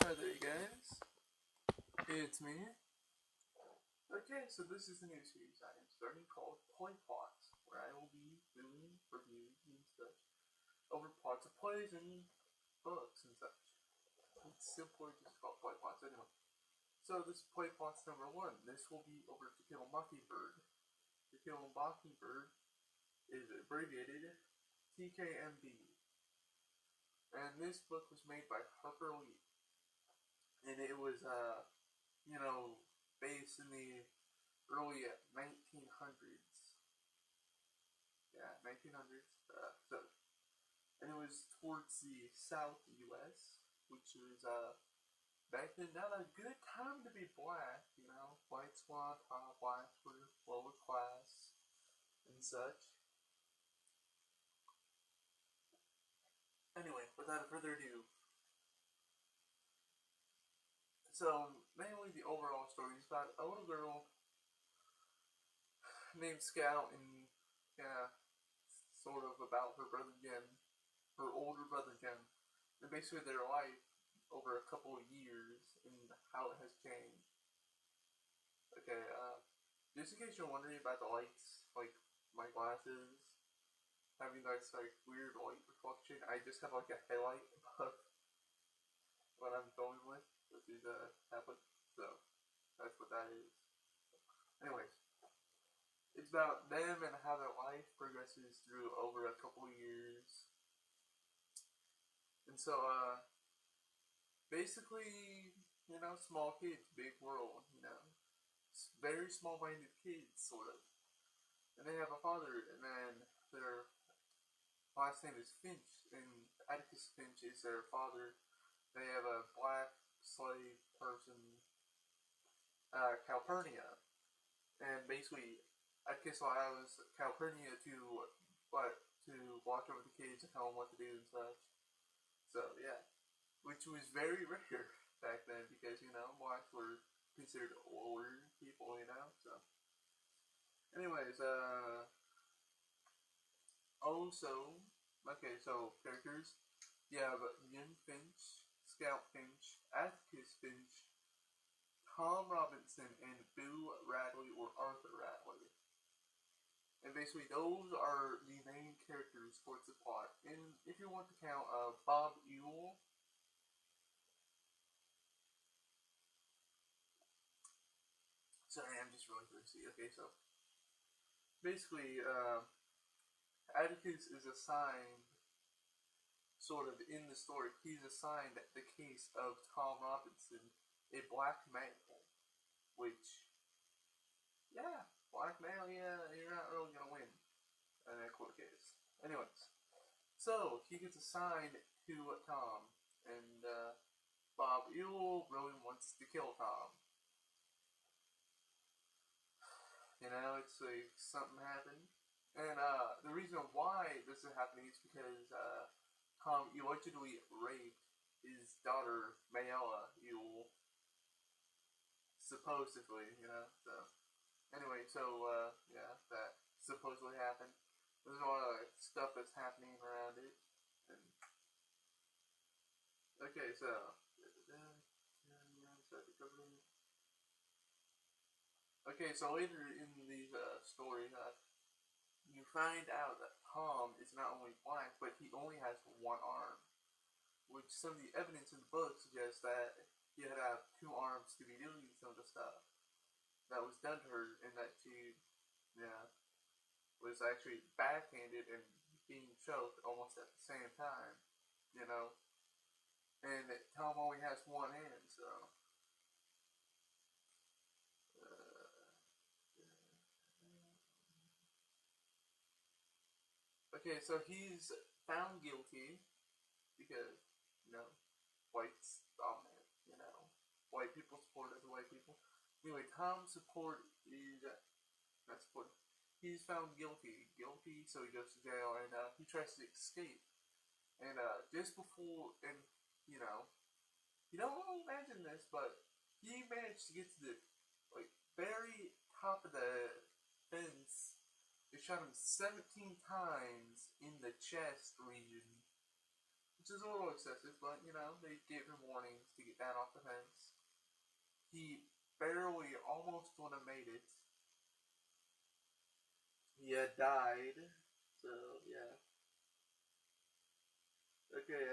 Hi there guys, it's me. Okay, so this is a new series I am starting called Play Plots, where I will be doing reviews and such over plots of plays and books and such. It's simply just called Play Plots anyway. So this is Play Plots number 1. This will be over To Kill a Mockingbird. To Kill a Mockingbird is abbreviated TKMB. And this book was made by Harper Lee. And it was, based in the early 1900s. Yeah, 1900s. And it was towards the South U.S., which was, back then not a good time to be black, Whites were on top, blacks were lower class, and such. Anyway, without further ado, so mainly the overall story is about a little girl named Scout and, sort of about her brother Jim, her older brother Jim, and basically their life over a couple of years and how it has changed. Okay, just in case you're wondering about the lights, like my glasses having this like weird light reflection, I just have like a headlight above what I'm going with is a tablet, so that's what that is. Anyways, it's about them and how their life progresses through over a couple of years. And so, basically, small kids, big world, very small-minded kids, sort of. And they have a father, and then their last name is Finch, and Atticus Finch is their father. They have a black slave person, Calpurnia, and basically Atticus allows Calpurnia to watch over the kids and tell them what to do and such. So yeah, which was very rare back then because blacks were considered older people, So, anyways, also, okay, so characters. You have Jim Finch, Scout Finch, Atticus Finch, Tom Robinson, and Boo Radley or Arthur Radley. And basically, those are the main characters towards the plot. And if you want to count Bob Ewell, sorry, I'm just really thirsty. Okay, so basically, Atticus is assigned, sort of in the story, he's assigned the case of Tom Robinson, a black male, which, yeah, black male, yeah, you're not really gonna win in a court case. Anyways, so he gets assigned to Tom, and Bob Ewell really wants to kill Tom. It's like something happened. And the reason why this is happening is because Tom allegedly raped his daughter, Mayella Ewell. Supposedly, so. Anyway, so, yeah, that supposedly happened. There's a lot of stuff that's happening around it. And, okay, so. Okay, so later in the story, you find out that Tom is not only blind, but he only has one arm. Which some of the evidence in the book suggests that he had to have two arms to be doing some of the stuff that was done to her, and that she, was actually backhanded and being choked almost at the same time, And Tom only has one hand, so. Okay, so he's found guilty because, whites dominant, White people support other white people. Anyway, Tom's support is, not support, he's found guilty, so he goes to jail, and he tries to escape. And just before, and, you don't really imagine this, but he managed to get to the, very top of the fence. They shot him 17 times in the chest region, which is a little excessive, but, they gave him warnings to get skate down off the fence. He barely, almost would have made it. He had died. So, yeah. Okay,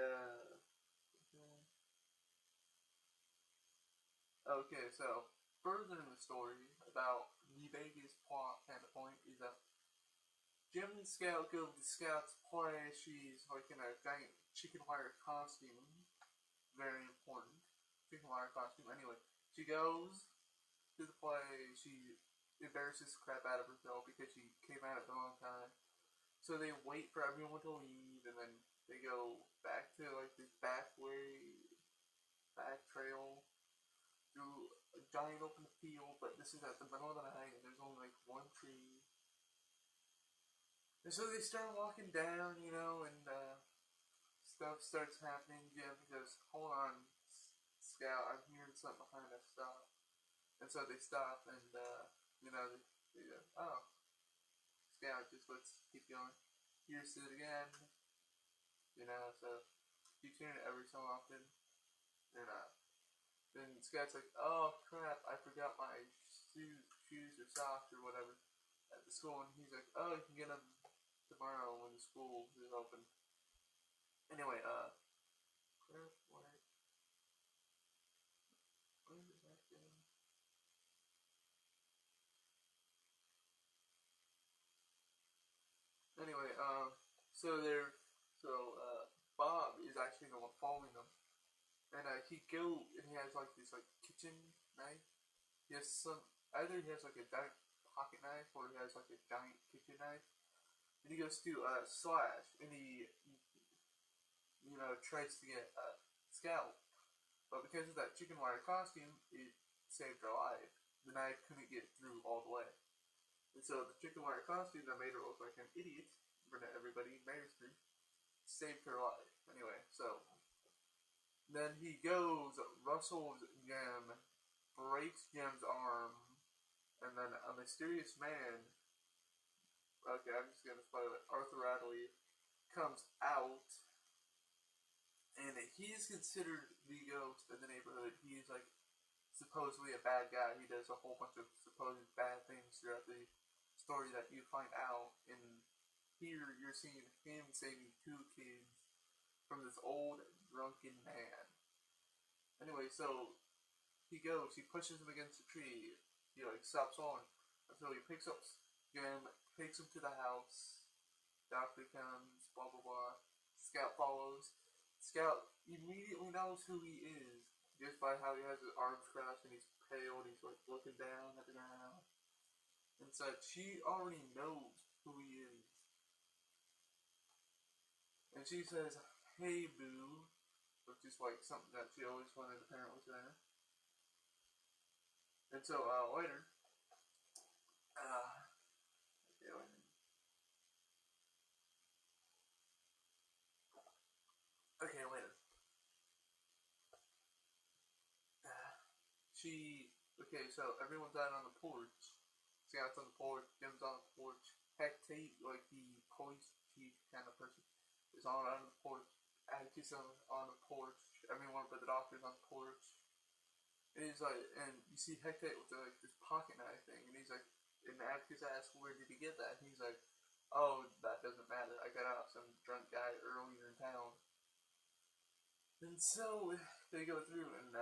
okay, so, further in the story, about the biggest plot kind of point is that Jim and Scout go to Scout's play. She's like in a giant chicken wire costume. Very important. Chicken wire costume. Anyway, she goes to the play. She embarrasses the crap out of herself because she came out at the wrong time. So they wait for everyone to leave, and then they go back to like this back trail through a giant open field. But this is at the middle of the night, and there's only like one tree. And so they start walking down, and stuff starts happening. Jim goes, "Hold on, Scout, I'm hearing something behind us. Stop." And so they stop, and they go, "Oh, Scout, just let's keep going." Here's it again. So keeps hearing it every so often. And then Scout's like, "Oh crap, I forgot my shoes or socks or whatever at the school." And he's like, "Oh, you can get them tomorrow when the school is open." Anyway, crap, where is that thing? Anyway, Bob is actually the one following them, and he has like this like kitchen knife. He has either he has like a giant pocket knife or he has like a giant kitchen knife, and he goes to Slash, and he tries to get Scout, but because of that chicken wire costume, it saved her life. The knife couldn't get through all the way, and so the chicken wire costume that made her look like an idiot in front of everybody, Mary Street, saved her life. Anyway, so then he goes, rustles Jim, breaks Jim's arm, and then a mysterious man, okay, I'm just gonna spoil it, Arthur Radley, comes out, and he is considered the ghost in the neighborhood. He is like supposedly a bad guy. He does a whole bunch of supposed bad things throughout the story that you find out. And here you're seeing him saving two kids from this old drunken man. Anyway, so he goes, he pushes him against a tree, he like stops on, until he picks up Jim, takes him to the house, doctor comes, blah blah blah, Scout follows. Scout immediately knows who he is, just by how he has his arms crossed and he's pale and he's like looking down at the ground and such. She already knows who he is. And she says, "Hey boo," which is like something that she always wanted apparently to her. And so later, okay, later. So everyone's out on the porch. Scout's on the porch, Jim's on the porch. Hectate, like the police chief kind of person, is on the porch. Atticus on the porch. Everyone but the doctor's on the porch. And he's like, and you see Hecate with like this pocket knife thing, and he's like, and Atticus asks, "Where did he get that?" And he's like, "Oh, that doesn't matter. I got it off some drunk guy earlier in town." And so they go through and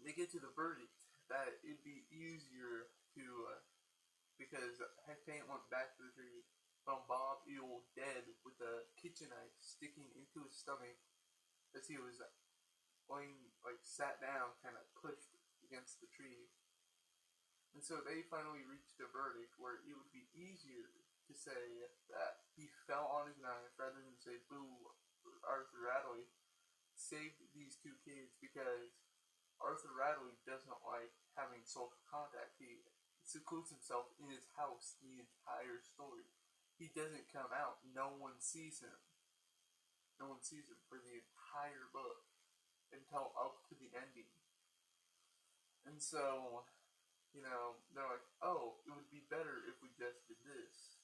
they get to the verdict that it'd be easier to, because Hecate went back to the tree, found Bob Eel dead with a kitchen knife sticking into his stomach as he was sat down, kind of pushed against the tree. And so they finally reached a verdict where it would be easier to say that he fell on his knife rather than say, "Boo, Arthur Radley saved these two kids," because Arthur Radley doesn't like having social contact. He secludes himself in his house the entire story. He doesn't come out. No one sees him. No one sees him for the entire book until up to the ending. And so, they're like, "Oh, it would be better if we just did this."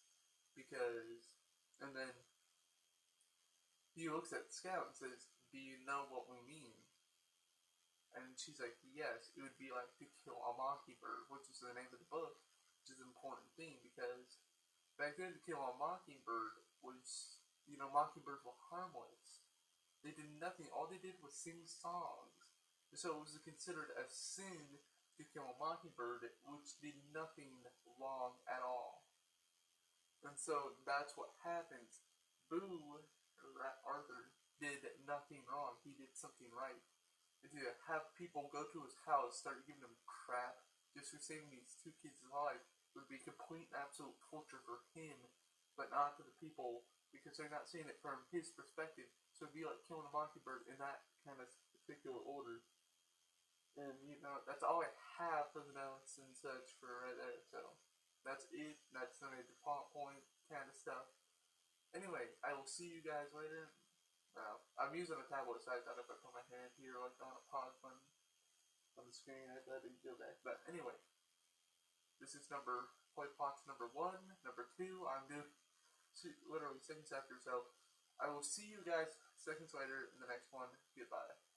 Because, and then he looks at Scout and says, "Do you know what we mean?" And she's like, yes, it would be like To Kill a Mockingbird, which is the name of the book, which is an important thing because back then To Kill a Mockingbird was, mockingbirds were harmless. They did nothing. All they did was sing songs. So it was considered a sin to kill a mockingbird, which did nothing wrong at all. And so that's what happens. Boo, Arthur, did nothing wrong. He did something right. And to have people go to his house, start giving him crap just for saving these two kids' lives would be complete and absolute torture for him, but not for the people because they're not seeing it from his perspective. So it'd be like killing a mockingbird in that kind of particular order. And that's all I have for the notes and such for right there. So that's it. That's the major plot point kind of stuff. Anyway, I will see you guys later. I'm using a tablet, so I thought if I put my hand here, like on a pause button on the screen, I thought it'd go back. But anyway, this is play plots number 1, number 2. I'm doing literally seconds after, so I will see you guys seconds later in the next one. Goodbye.